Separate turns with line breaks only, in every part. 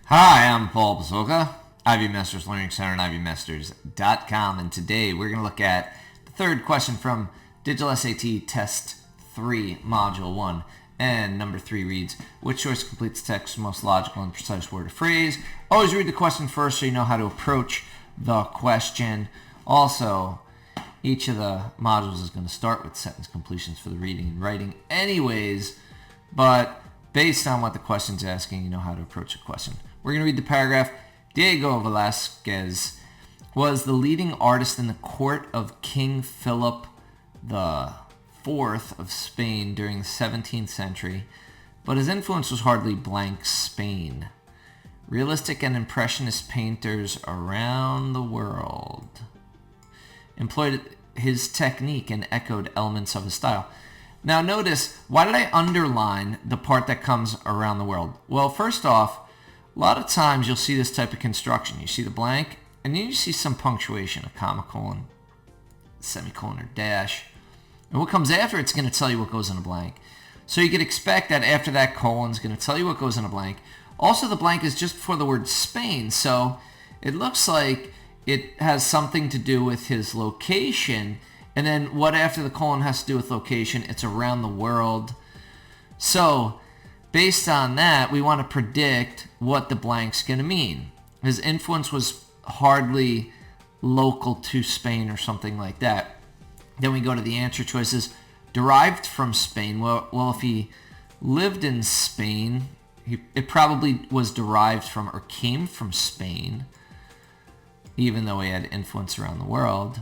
Hi, I'm Paul Basoka, Ivy Masters Learning Center at ivymasters.com, and today we're going to look at the third question from Digital SAT Test 3, Module 1, and number 3 reads, which choice completes the text most logical and precise word or phrase? Always read the question first so you know how to approach the question. Also, each of the modules is going to start with sentence completions for the reading and writing anyways, but based on what the question's asking, you know how to approach a question. We're going to read the paragraph. Diego Velazquez was the leading artist in the court of King Phillip IV of Spain during the 17th century, but his influence was hardly blank Spain. Realistic and impressionist painters around the world employed his technique and echoed elements of his style. Now notice, why did I underline the part that comes around the world? Well, first off, a lot of times you'll see this type of construction. You see the blank, and then you see some punctuation, a comma, colon, semicolon, or dash. And what comes after it's going to tell you what goes in a blank. So you could expect that after that colon is going to tell you what goes in a blank. Also, the blank is just before the word Spain, so it looks like it has something to do with his location. And then what after the colon has to do with location? It's around the world. So based on that, we want to predict what the blank's going to mean. His influence was hardly local to Spain or something like that. Then we go to the answer choices. Derived from Spain. Well, if he lived in Spain, it probably was derived from or came from Spain, even though he had influence around the world.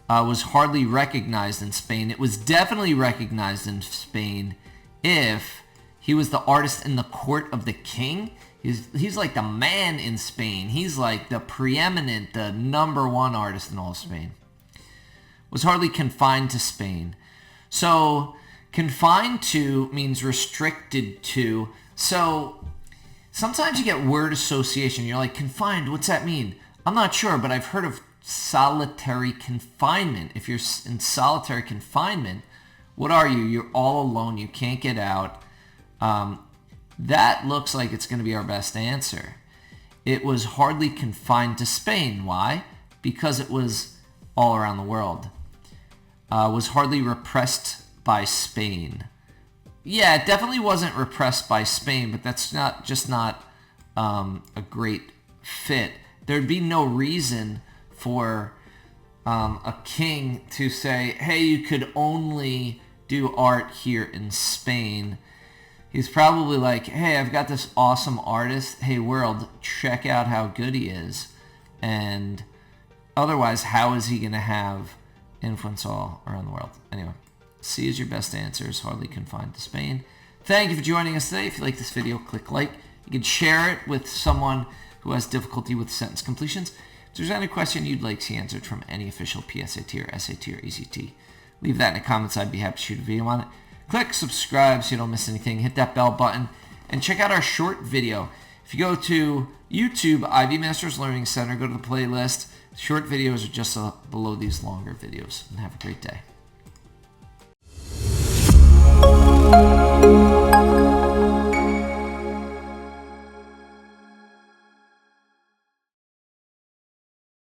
Was hardly recognized in Spain. It was definitely recognized in Spain if he was the artist in the court of the king. He's like the man in Spain. He's like the preeminent, the number one artist in all of Spain. Was hardly confined to Spain. So confined to means restricted to. So sometimes you get word association. You're like, confined, what's that mean? I'm not sure, but I've heard of solitary confinement. If you're in solitary confinement, what are you? You're all alone. You can't get out. That looks like it's going to be our best answer. It was hardly confined to Spain. Why? Because it was all around the world. Was hardly repressed by Spain. Yeah, it definitely wasn't repressed by Spain, but that's not a great fit. There'd be no reason for a king to say, hey, you could only do art here in Spain. He's probably like, hey, I've got this awesome artist. Hey, world, check out how good he is. And otherwise, how is he going to have influence all around the world? Anyway, C is your best answer. Is hardly confined to Spain. Thank you for joining us today. If you like this video, click like. You can share it with someone who has difficulty with sentence completions. If there's any question you'd like to see answered from any official PSAT or SAT or ECT, leave that in the comments. I'd be happy to shoot a video on it. Click subscribe so you don't miss anything. Hit that bell button and check out our short video. If you go to YouTube, Ivy Masters Learning Center, go to the playlist. Short videos are just below these longer videos. And have a great day.